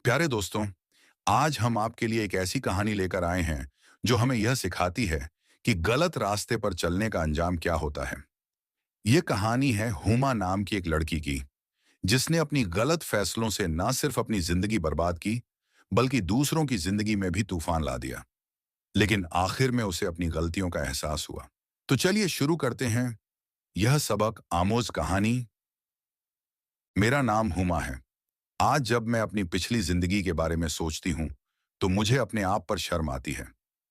प्यारे दोस्तों, आज हम आपके लिए एक ऐसी कहानी लेकर आए हैं जो हमें यह सिखाती है कि गलत रास्ते पर चलने का अंजाम क्या होता है। ये कहानी है हुमा नाम की एक लड़की की, जिसने अपनी गलत फैसलों से ना सिर्फ अपनी जिंदगी बर्बाद की, बल्कि दूसरों की जिंदगी में भी तूफान ला दिया। लेकिन आखिर में उसे अपनी गलतियों का एहसास हुआ। तो चलिए शुरू करते हैं यह सबक आमोज कहानी। मेरा नाम हुमा है। आज जब मैं अपनी पिछली जिंदगी के बारे में सोचती हूँ, तो मुझे अपने आप पर शर्म आती है।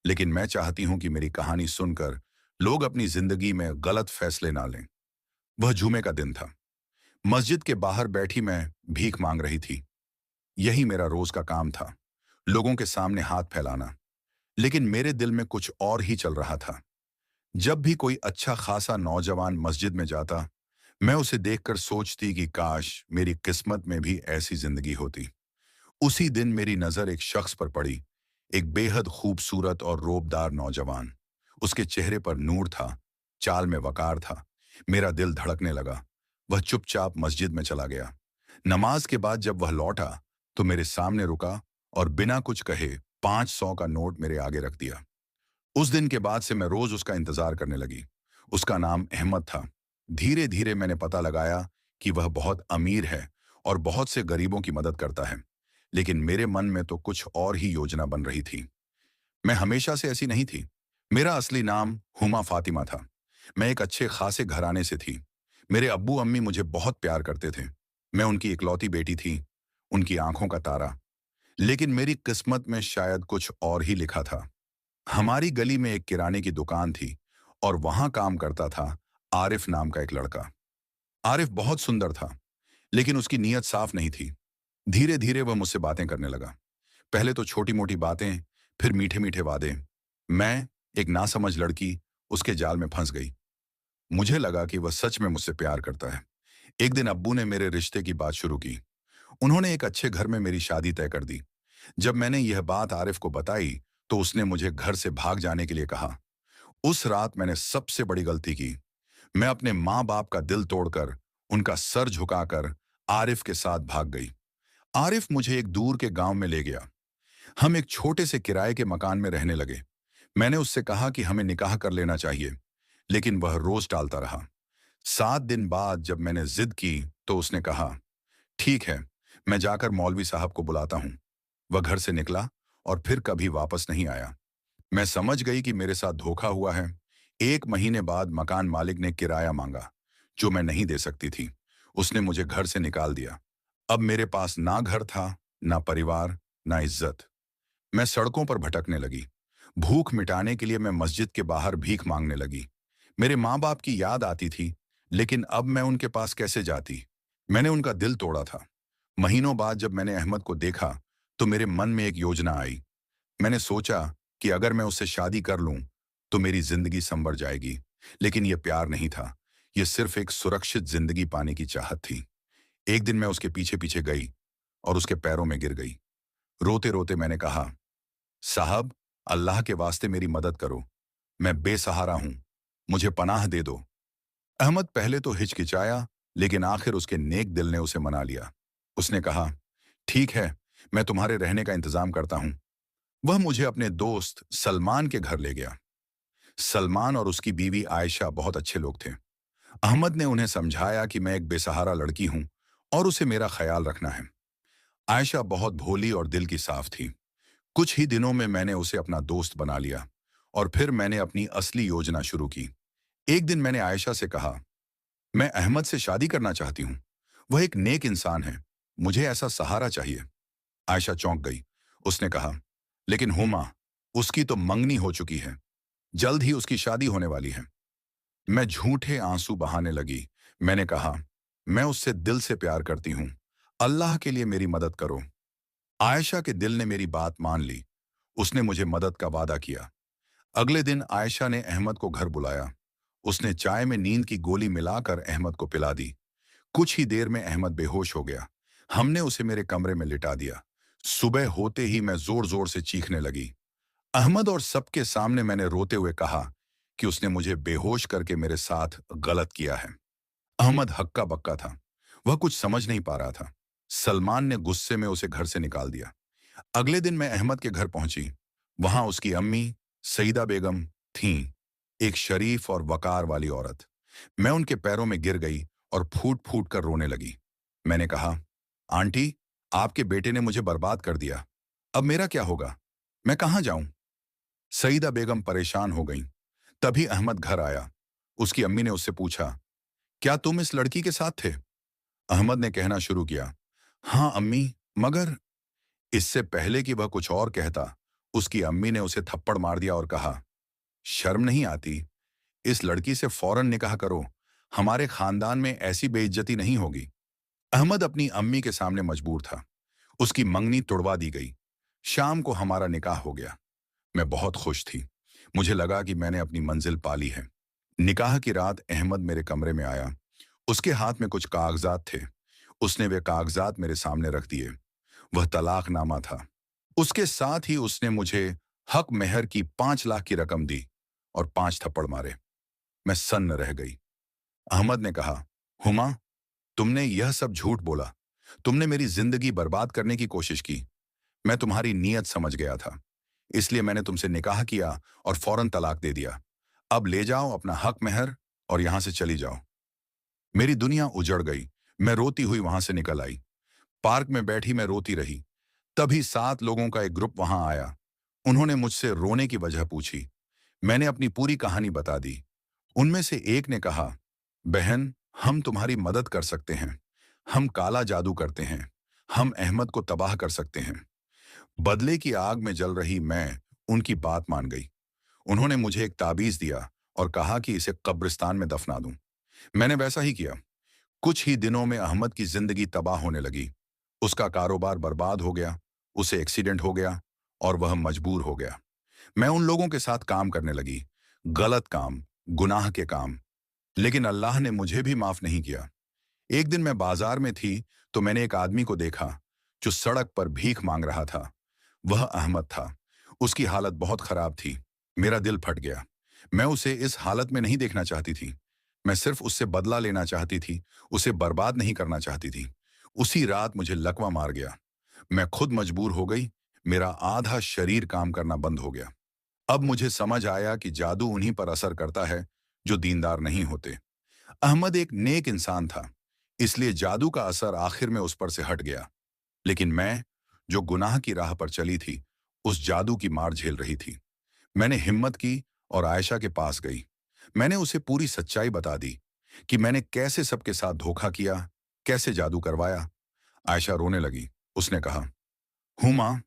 लेकिन मैं चाहती हूँ कि मेरी कहानी सुनकर लोग अपनी जिंदगी में गलत फैसले ना लें। वह जुमे का दिन था। मस्जिद के बाहर बैठी मैं भीख मांग रही थी। यही मेरा रोज का काम था, लोगों के सामने हाथ फैलाना। लेकिन मेरे दिल में कुछ और ही चल रहा था। जब भी कोई अच्छा खासा नौजवान मस्जिद में जाता, मैं उसे देखकर सोचती कि काश मेरी किस्मत में भी ऐसी जिंदगी होती। उसी दिन मेरी नजर एक शख्स पर पड़ी, एक बेहद खूबसूरत और रोबदार नौजवान। उसके चेहरे पर नूर था, चाल में वकार था। मेरा दिल धड़कने लगा। वह चुपचाप मस्जिद में चला गया। नमाज के बाद जब वह लौटा, तो मेरे सामने रुका और बिना कुछ कहे 500 का नोट मेरे आगे रख दिया। उस दिन के बाद से मैं रोज उसका इंतजार करने लगी। उसका नाम अहमद था। धीरे धीरे मैंने पता लगाया कि वह बहुत अमीर है और बहुत से गरीबों की मदद करता है। लेकिन मेरे मन में तो कुछ और ही योजना बन रही थी। मैं हमेशा से ऐसी नहीं थी। मेरा असली नाम हुमा फातिमा था। मैं एक अच्छे खासे घराने से थी। मेरे अब्बू अम्मी मुझे बहुत प्यार करते थे। मैं उनकी इकलौती बेटी थी, उनकी आंखों का तारा। लेकिन मेरी किस्मत में शायद कुछ और ही लिखा था। हमारी गली में एक किराने की दुकान थी और वहां काम करता था आरिफ नाम का एक लड़का। आरिफ बहुत सुंदर था, लेकिन उसकी नीयत साफ नहीं थी। धीरे धीरे वह मुझसे बातें करने लगा। पहले तो छोटी मोटी बातें, फिर मीठे मीठे वादे। मैं, एक नासमझ लड़की, उसके जाल में फंस गई। मुझे लगा कि वह सच में मुझसे प्यार करता है। एक दिन अब्बू ने मेरे रिश्ते की बात शुरू की। उन्होंने एक अच्छे घर में मेरी शादी तय कर दी। जब मैंने यह बात आरिफ को बताई, तो उसने मुझे घर से भाग जाने के लिए कहा। उस रात मैंने सबसे बड़ी गलती की। मैं अपने माँ बाप का दिल तोड़कर, उनका सर झुकाकर आरिफ के साथ भाग गई। आरिफ मुझे एक दूर के गांव में ले गया। हम एक छोटे से किराए के मकान में रहने लगे। मैंने उससे कहा कि हमें निकाह कर लेना चाहिए, लेकिन वह रोज टालता रहा। 7 दिन बाद जब मैंने जिद की, तो उसने कहा, ठीक है, मैं जाकर मौलवी साहब को बुलाता हूँ। वह घर से निकला और फिर कभी वापस नहीं आया। मैं समझ गई कि मेरे साथ धोखा हुआ है। 1 महीने बाद मकान मालिक ने किराया मांगा, जो मैं नहीं दे सकती थी। उसने मुझे घर से निकाल दिया। अब मेरे पास ना घर था, ना परिवार, ना इज्जत। मैं सड़कों पर भटकने लगी। भूख मिटाने के लिए मैं मस्जिद के बाहर भीख मांगने लगी। मेरे माँ बाप की याद आती थी, लेकिन अब मैं उनके पास कैसे जाती। मैंने उनका दिल तोड़ा था। महीनों बाद जब मैंने अहमद को देखा, तो मेरे मन में एक योजना आई। मैंने सोचा कि अगर मैं उससे शादी कर लूं, तो मेरी जिंदगी संवर जाएगी। लेकिन यह प्यार नहीं था, यह सिर्फ एक सुरक्षित जिंदगी पाने की चाहत थी। एक दिन मैं उसके पीछे पीछे गई और उसके पैरों में गिर गई। रोते रोते मैंने कहा, साहब, अल्लाह के वास्ते मेरी मदद करो। मैं बेसहारा हूं, मुझे पनाह दे दो। अहमद पहले तो हिचकिचाया, लेकिन आखिर उसके नेक दिल ने उसे मना लिया। उसने कहा, ठीक है, मैं तुम्हारे रहने का इंतजाम करता हूं। वह मुझे अपने दोस्त सलमान के घर ले गया। सलमान और उसकी बीवी आयशा बहुत अच्छे लोग थे। अहमद ने उन्हें समझाया कि मैं एक बेसहारा लड़की हूं और उसे मेरा ख्याल रखना है। आयशा बहुत भोली और दिल की साफ थी। कुछ ही दिनों में मैंने उसे अपना दोस्त बना लिया और फिर मैंने अपनी असली योजना शुरू की। एक दिन मैंने आयशा से कहा, मैं अहमद से शादी करना चाहती हूँ। वह एक नेक इंसान है, मुझे ऐसा सहारा चाहिए। आयशा चौंक गई। उसने कहा, लेकिन हुमा, उसकी तो मंगनी हो चुकी है, जल्द ही उसकी शादी होने वाली है। मैं झूठे आंसू बहाने लगी। मैंने कहा, मैं उससे दिल से प्यार करती हूँ, अल्लाह के लिए मेरी मदद करो। आयशा के दिल ने मेरी बात मान ली। उसने मुझे मदद का वादा किया। अगले दिन आयशा ने अहमद को घर बुलाया। उसने चाय में नींद की गोली मिलाकर अहमद को पिला दी। कुछ ही देर में अहमद बेहोश हो गया। हमने उसे मेरे कमरे में लिटा दिया। सुबह होते ही मैं जोर जोर से चीखने लगी। अहमद और सबके सामने मैंने रोते हुए कहा कि उसने मुझे बेहोश करके मेरे साथ गलत किया है। अहमद हक्का बक्का था। वह कुछ समझ नहीं पा रहा था। सलमान ने गुस्से में उसे घर से निकाल दिया। अगले दिन मैं अहमद के घर पहुंची। वहां उसकी अम्मी सईदा बेगम थीं, एक शरीफ और वकार वाली औरत। मैं उनके पैरों में गिर गई और फूट फूट कर रोने लगी। मैंने कहा, आंटी, आपके बेटे ने मुझे बर्बाद कर दिया। अब मेरा क्या होगा? मैं कहाँ जाऊं? सईदा बेगम परेशान हो गईं। तभी अहमद घर आया। उसकी अम्मी ने उससे पूछा, क्या तुम इस लड़की के साथ थे? अहमद ने कहना शुरू किया, हाँ अम्मी, मगर। इससे पहले कि वह कुछ और कहता, उसकी अम्मी ने उसे थप्पड़ मार दिया और कहा, शर्म नहीं आती? इस लड़की से फौरन निकाह करो। हमारे खानदान में ऐसी बेइज्जती नहीं होगी। अहमद अपनी अम्मी के सामने मजबूर था। उसकी मंगनी तुड़वा दी गई। शाम को हमारा निकाह हो गया। मैं बहुत खुश थी। मुझे लगा कि मैंने अपनी मंजिल पा ली है। निकाह की रात अहमद मेरे कमरे में आया। उसके हाथ में कुछ कागजात थे। उसने वे कागजात मेरे सामने रख दिए। वह तलाकनामा था। उसके साथ ही उसने मुझे हक मेहर की 5 लाख की रकम दी और 5 थप्पड़ मारे। मैं सन्न रह गई। अहमद ने कहा, हुमा, तुमने यह सब झूठ बोला। तुमने मेरी जिंदगी बर्बाद करने की कोशिश की। मैं तुम्हारी नीयत समझ गया था, इसलिए मैंने तुमसे निकाह किया और फौरन तलाक दे दिया। अब ले जाओ अपना हक मेहर और यहां से चली जाओ। मेरी दुनिया उजड़ गई। मैं रोती हुई वहां से निकल आई। पार्क में बैठी मैं रोती रही। तभी 7 लोगों का एक ग्रुप वहां आया। उन्होंने मुझसे रोने की वजह पूछी। मैंने अपनी पूरी कहानी बता दी। उनमें से एक ने कहा, बहन, हम तुम्हारी मदद कर सकते हैं। हम काला जादू करते हैं। हम अहमद को तबाह कर सकते हैं। बदले की आग में जल रही मैं उनकी बात मान गई। उन्होंने मुझे एक ताबीज दिया और कहा कि इसे कब्रिस्तान में दफना दूं। मैंने वैसा ही किया। कुछ ही दिनों में अहमद की जिंदगी तबाह होने लगी। उसका कारोबार बर्बाद हो गया। उसे एक्सीडेंट हो गया और वह मजबूर हो गया। मैं उन लोगों के साथ काम करने लगी। गलत काम, गुनाह के काम। लेकिन अल्लाह ने मुझे भी माफ नहीं किया। एक दिन मैं बाजार में थी तो मैंने एक आदमी को देखा जो सड़क पर भीख मांग रहा था। वह अहमद था। उसकी हालत बहुत खराब थी। मेरा दिल फट गया। मैं उसे इस हालत में नहीं देखना चाहती थी। मैं सिर्फ उससे बदला लेना चाहती थी। उसे बर्बाद नहीं करना चाहती थी। उसी रात मुझे लकवा मार गया। मैं खुद मजबूर हो गई। मेरा आधा शरीर काम करना बंद हो गया। अब मुझे समझ आया कि जादू उन्हीं पर असर करता है जो दीनदार नहीं होते। अहमद एक नेक इंसान था, इसलिए जादू का असर आखिर में उस पर से हट गया। लेकिन मैं, जो गुनाह की राह पर चली थी, उस जादू की मार झेल रही थी। मैंने हिम्मत की और आयशा के पास गई। मैंने उसे पूरी सच्चाई बता दी कि मैंने कैसे सबके साथ धोखा किया, कैसे जादू करवाया। आयशा रोने लगी। उसने कहा, हुमा,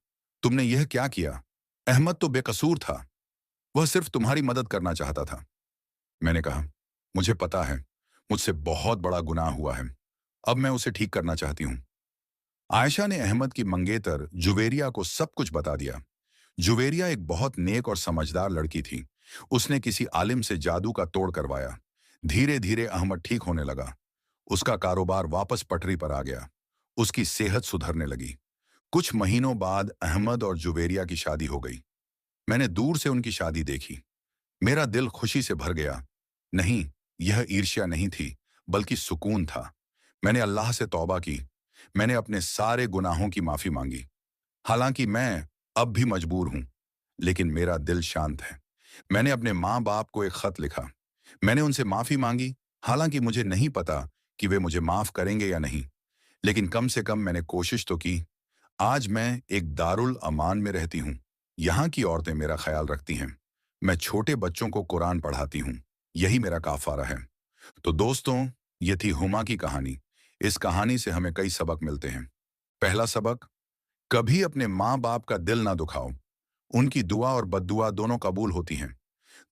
तुमने यह क्या किया? अहमद तो बेकसूर था। वह सिर्फ तुम्हारी मदद करना चाहता था। मैंने कहा, मुझे पता है, मुझसे बहुत बड़ा गुनाह हुआ है। अब मैं उसे ठीक करना चाहती हूँ। आयशा ने अहमद की मंगेतर जुवेरिया को सब कुछ बता दिया। जुवेरिया एक बहुत नेक और समझदार लड़की थी। उसने किसी आलिम से जादू का तोड़ करवाया। धीरे धीरे अहमद ठीक होने लगा। उसका कारोबार वापस पटरी पर आ गया। उसकी सेहत सुधरने लगी। कुछ महीनों बाद अहमद और जुवेरिया की शादी हो गई। मैंने दूर से उनकी शादी देखी। मेरा दिल खुशी से भर गया। नहीं, यह ईर्ष्या नहीं थी, बल्कि सुकून था। मैंने अल्लाह से तौबा की। मैंने अपने सारे गुनाहों की माफी मांगी। हालांकि मैं अब भी मजबूर हूं, लेकिन मेरा दिल शांत है। मैंने अपने माँ बाप को एक खत लिखा। मैंने उनसे माफी मांगी। हालांकि मुझे नहीं पता कि वे मुझे माफ करेंगे या नहीं, लेकिन कम से कम मैंने कोशिश तो की। आज मैं एक दारुल अमान में रहती हूँ। यहाँ की औरतें मेरा ख्याल रखती हैं। मैं छोटे बच्चों को कुरान पढ़ाती हूँ। यही मेरा काफारा है। तो दोस्तों, ये थी हुमा की कहानी। इस कहानी से हमें कई सबक मिलते हैं। पहला सबक, कभी अपने माँ बाप का दिल ना दुखाओ। उनकी दुआ और बद्दुआ दोनों कबूल होती हैं।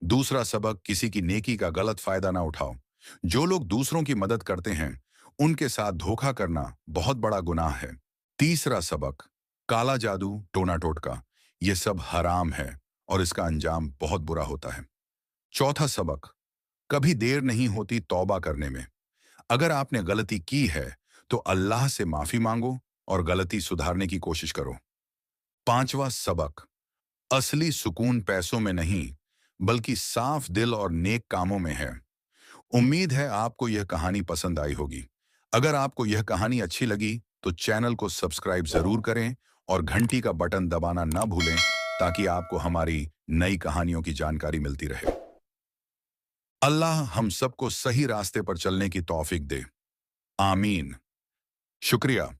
दूसरा सबक, किसी की नेकी का गलत फायदा ना उठाओ। जो लोग दूसरों की मदद करते हैं, उनके साथ धोखा करना बहुत बड़ा गुनाह है। तीसरा सबक, काला जादू, टोना टोटका, ये सब हराम है और इसका अंजाम बहुत बुरा होता है। चौथा सबक, कभी देर नहीं होती तौबा करने में। अगर आपने गलती की है तो अल्लाह से माफी मांगो और गलती सुधारने की कोशिश करो। पांचवा सबक, असली सुकून पैसों में नहीं, बल्कि साफ दिल और नेक कामों में है। उम्मीद है आपको यह कहानी पसंद आई होगी। अगर आपको यह कहानी अच्छी लगी तो चैनल को सब्सक्राइब जरूर करें और घंटी का बटन दबाना ना भूलें ताकि आपको हमारी नई कहानियों की जानकारी मिलती रहे। अल्लाह हम सबको सही रास्ते पर चलने की तौफीक दे। आमीन। शुक्रिया।